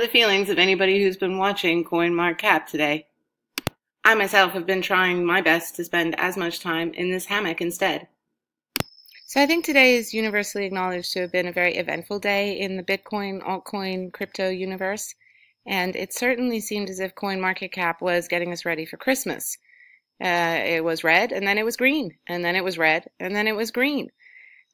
feelings of anybody who's been watching CoinMarketCap today. I myself have been trying my best to spend as much time in this hammock instead. So I think today is universally acknowledged to have been a very eventful day in the Bitcoin, altcoin, crypto universe, and it certainly seemed as if CoinMarketCap was getting us ready for Christmas. It was red, and then it was green, and then it was red, and then it was green.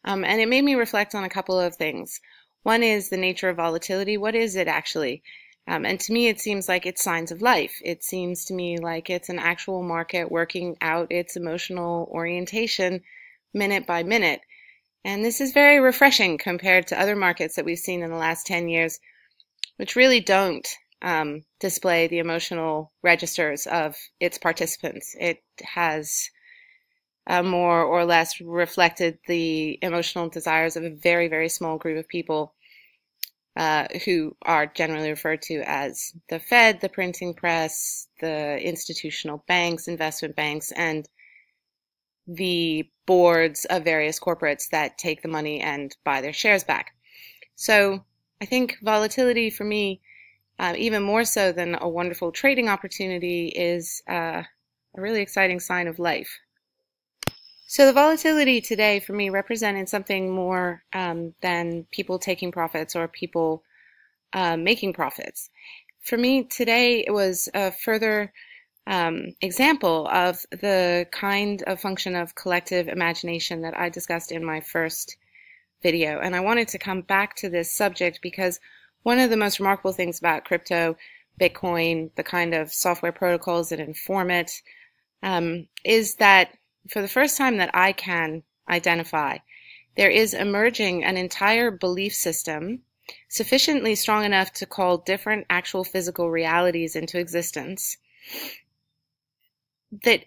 And it made me reflect on a couple of things. One is the nature of volatility. What is it actually? And to me, it seems like it's signs of life. It seems to me like it's an actual market working out its emotional orientation minute by minute. And this is very refreshing compared to other markets that we've seen in the last 10 years, which really don't display the emotional registers of its participants. It has more or less reflected the emotional desires of a very, very small group of people who are generally referred to as the Fed, the printing press, the institutional banks, investment banks, and the boards of various corporates that take the money and buy their shares back. So I think volatility for me, even more so than a wonderful trading opportunity, is a really exciting sign of life. So the volatility today for me represented something more than people taking profits or people making profits. For me today, it was a further example of the kind of function of collective imagination that I discussed in my first video. And I wanted to come back to this subject because one of the most remarkable things about crypto, Bitcoin, the kind of software protocols that inform it, is that for the first time that I can identify, there is emerging an entire belief system sufficiently strong enough to call different actual physical realities into existence that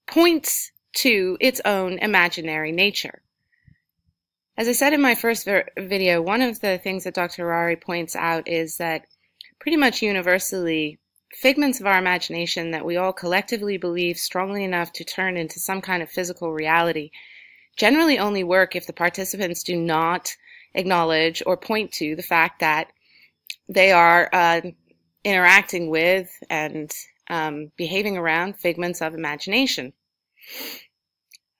points to its own imaginary nature. As I said in my first video, one of the things that Dr. Harari points out is that pretty much universally, figments of our imagination that we all collectively believe strongly enough to turn into some kind of physical reality generally only work if the participants do not acknowledge or point to the fact that they are interacting with and behaving around figments of imagination.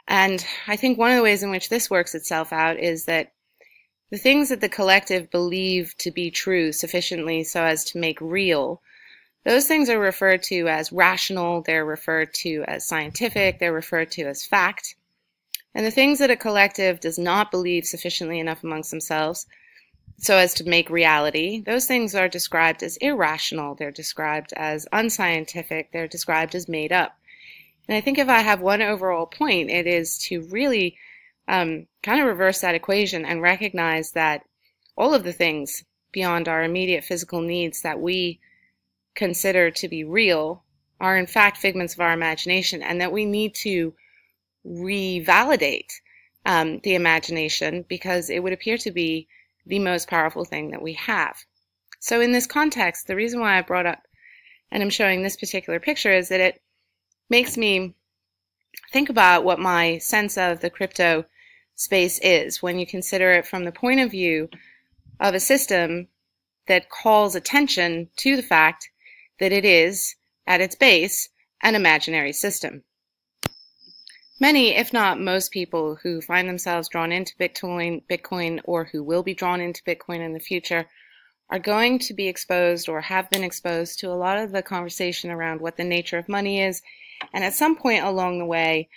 And I think one of the ways in which this works itself out is that the things that the collective believe to be true sufficiently so as to make real, those things are referred to as rational, they're referred to as scientific, they're referred to as fact. And the things that a collective does not believe sufficiently enough amongst themselves so as to make reality, those things are described as irrational, they're described as unscientific, they're described as made up. And I think if I have one overall point, it is to really kind of reverse that equation and recognize that all of the things beyond our immediate physical needs that we consider to be real are in fact figments of our imagination, and that we need to revalidate the imagination because it would appear to be the most powerful thing that we have. So in this context, the reason why I brought up and I'm showing this particular picture is that it makes me think about what my sense of the crypto space is when you consider it from the point of view of a system that calls attention to the fact that it is, at its base, an imaginary system. Many, if not most people who find themselves drawn into Bitcoin, or who will be drawn into Bitcoin in the future, are going to be exposed or have been exposed to a lot of the conversation around what the nature of money is, and at some point along the way,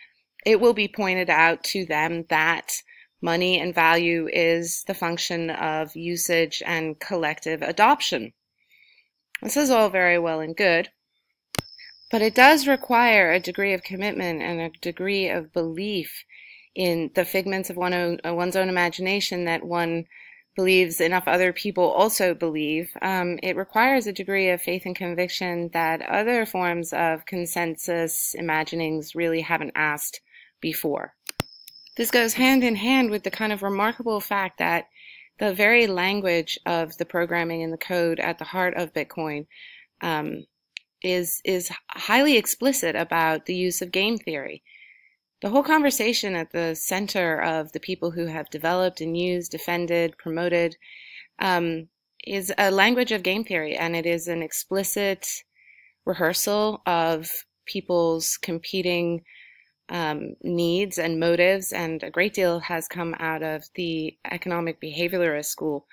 it will be pointed out to them that money and value is the function of usage and collective adoption. This is all very well and good, but it does require a degree of commitment and a degree of belief in the figments of one's own imagination that one believes enough other people also believe. It requires a degree of faith and conviction that other forms of consensus imaginings really haven't asked before. This goes hand in hand with the kind of remarkable fact that the very language of the programming and the code at the heart of Bitcoin is highly explicit about the use of game theory. The whole conversation at the center of the people who have developed and used, defended, promoted, is a language of game theory, and it is an explicit rehearsal of people's competing needs and motives, and a great deal has come out of the economic behaviorist school.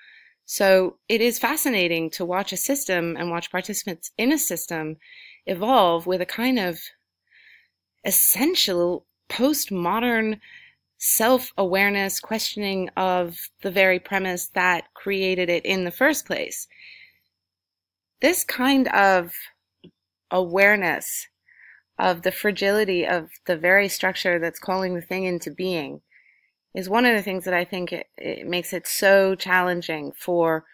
So it is fascinating to watch a system and watch participants in a system evolve with a kind of essential postmodern self-awareness, questioning of the very premise that created it in the first place. This kind of awareness of the fragility of the very structure that's calling the thing into being is one of the things that I think it makes it so challenging for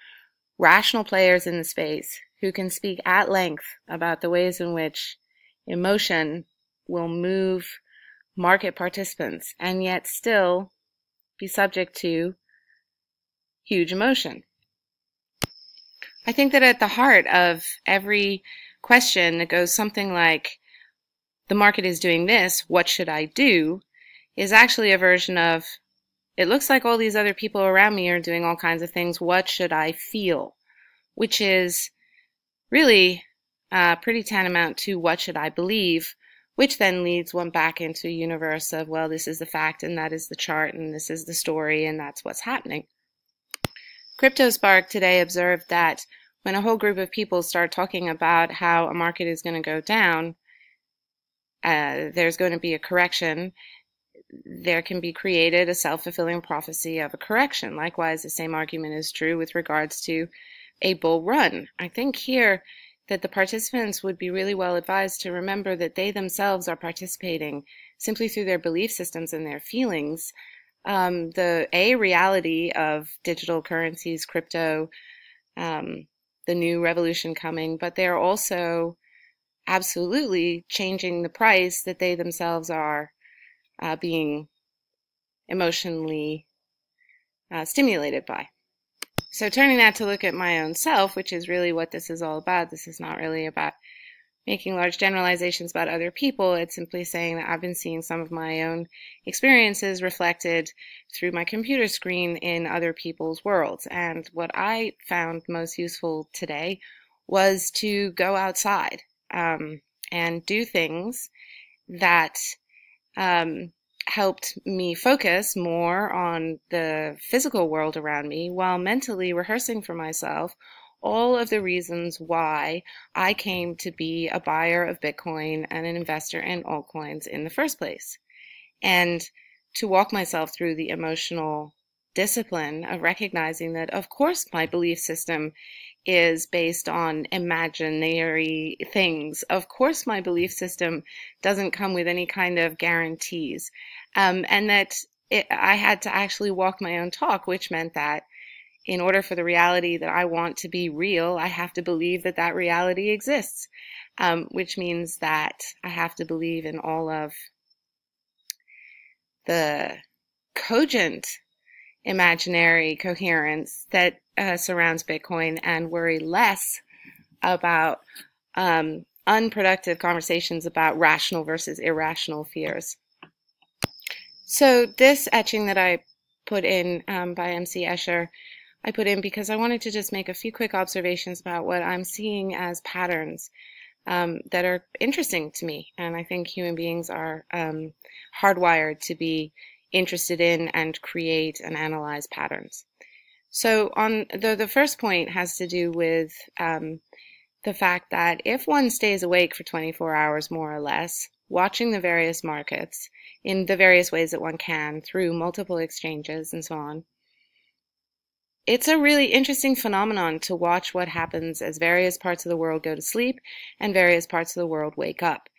rational players in the space who can speak at length about the ways in which emotion will move market participants and yet still be subject to huge emotion. I think that at the heart of every question that goes something like, the market is doing this, what should I do, is actually a version of, it looks like all these other people around me are doing all kinds of things, what should I feel? Which is really pretty tantamount to what should I believe, which then leads one back into a universe of, well, this is the fact and that is the chart and this is the story and that's what's happening. CryptoSpark today observed that when a whole group of people start talking about how a market is going to go down, there's going to be a correction, there can be created a self-fulfilling prophecy of a correction. Likewise, the same argument is true with regards to a bull run. I think here that the participants would be really well advised to remember that they themselves are participating simply through their belief systems and their feelings. The reality of digital currencies, crypto, the new revolution coming, but they're also absolutely changing the price that they themselves are being emotionally stimulated by. So turning that to look at my own self, which is really what this is all about. This is not really about making large generalizations about other people. It's simply saying that I've been seeing some of my own experiences reflected through my computer screen in other people's worlds. And what I found most useful today was to go outside and do things that helped me focus more on the physical world around me while mentally rehearsing for myself all of the reasons why I came to be a buyer of Bitcoin and an investor in altcoins in the first place. And to walk myself through the emotional discipline of recognizing that, of course, my belief system is based on imaginary things. Of course, my belief system doesn't come with any kind of guarantees. And that I had to actually walk my own talk, which meant that in order for the reality that I want to be real, I have to believe that that reality exists, which means that I have to believe in all of the cogent imaginary coherence that surrounds Bitcoin and worry less about unproductive conversations about rational versus irrational fears. So this etching that I put in by MC Escher, I put in because I wanted to just make a few quick observations about what I'm seeing as patterns that are interesting to me. And I think human beings are hardwired to be interested in and create and analyze patterns. So on the first point has to do with the fact that if one stays awake for 24 hours more or less, watching the various markets in the various ways that one can through multiple exchanges and so on, it's a really interesting phenomenon to watch what happens as various parts of the world go to sleep and various parts of the world wake up.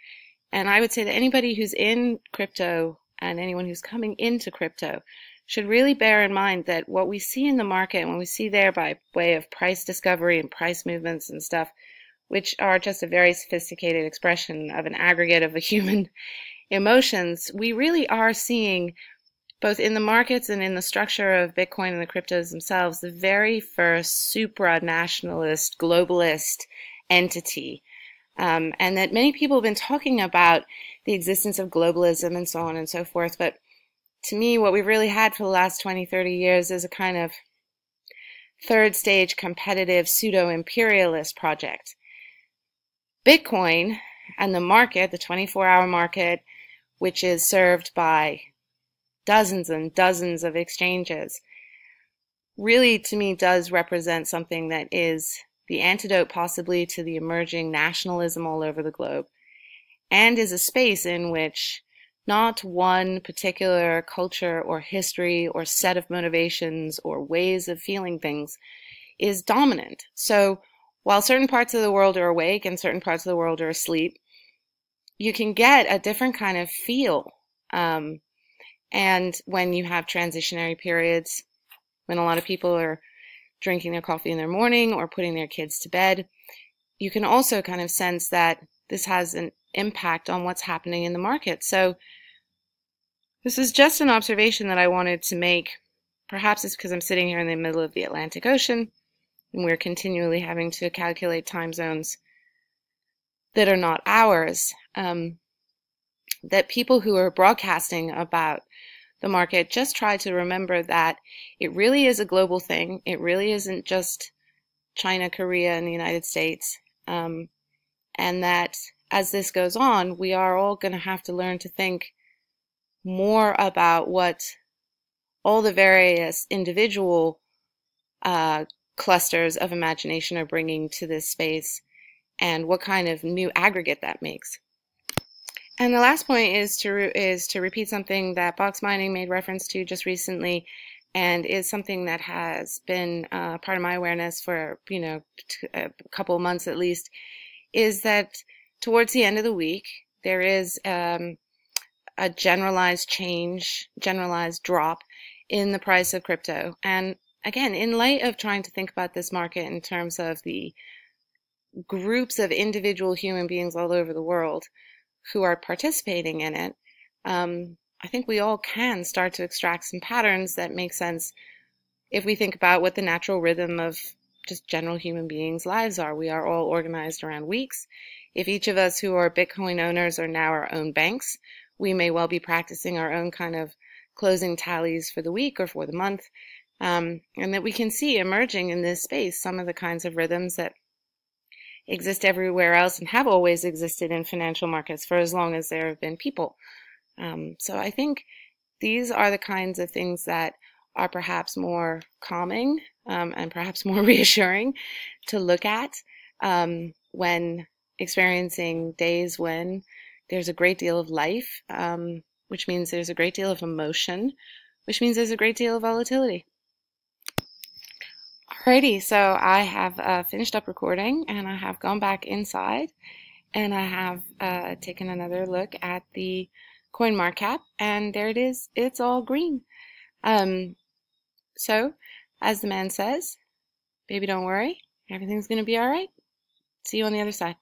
And I would say that anybody who's in crypto and anyone who's coming into crypto should really bear in mind that what we see in the market and what we see there by way of price discovery and price movements and stuff, which are just a very sophisticated expression of an aggregate of the human emotions, we really are seeing both in the markets and in the structure of Bitcoin and the cryptos themselves, the very first supra-nationalist, globalist entity. And that many people have been talking about the existence of globalism and so on and so forth. But to me, what we've really had for the last 20, 30 years is a kind of third stage competitive pseudo-imperialist project. Bitcoin and the market, the 24-hour market, which is served by dozens and dozens of exchanges, really to me does represent something that is the antidote possibly to the emerging nationalism all over the globe, and is a space in which not one particular culture or history or set of motivations or ways of feeling things is dominant. So while certain parts of the world are awake and certain parts of the world are asleep, you can get a different kind of feel. And when you have transitionary periods, when a lot of people are drinking their coffee in their morning or putting their kids to bed, you can also kind of sense that this has an impact on what's happening in the market. So this is just an observation that I wanted to make. Perhaps it's because I'm sitting here in the middle of the Atlantic Ocean and we're continually having to calculate time zones that are not ours, that people who are broadcasting about the market just try to remember that it really is a global thing. It really isn't just China, Korea, and the United States. And that as this goes on, we are all going to have to learn to think more about what all the various individual clusters of imagination are bringing to this space and what kind of new aggregate that makes. And the last point is to repeat something that Box Mining made reference to just recently, and is something that has been part of my awareness for a couple of months at least, is that towards the end of the week there is a generalized change, generalized drop in the price of crypto. And again, in light of trying to think about this market in terms of the groups of individual human beings all over the world who are participating in it, I think we all can start to extract some patterns that make sense if we think about what the natural rhythm of just general human beings' lives are. We are all organized around weeks. If each of us who are Bitcoin owners are now our own banks, we may well be practicing our own kind of closing tallies for the week or for the month, and that we can see emerging in this space some of the kinds of rhythms that exist everywhere else and have always existed in financial markets for as long as there have been people. So I think these are the kinds of things that are perhaps more calming and perhaps more reassuring to look at when experiencing days when there's a great deal of life, which means there's a great deal of emotion, which means there's a great deal of volatility. Alrighty, so I have finished up recording and I have gone back inside and I have taken another look at the coin market cap, and there it is. It's all green. So, as the man says, baby, don't worry. Everything's going to be all right. See you on the other side.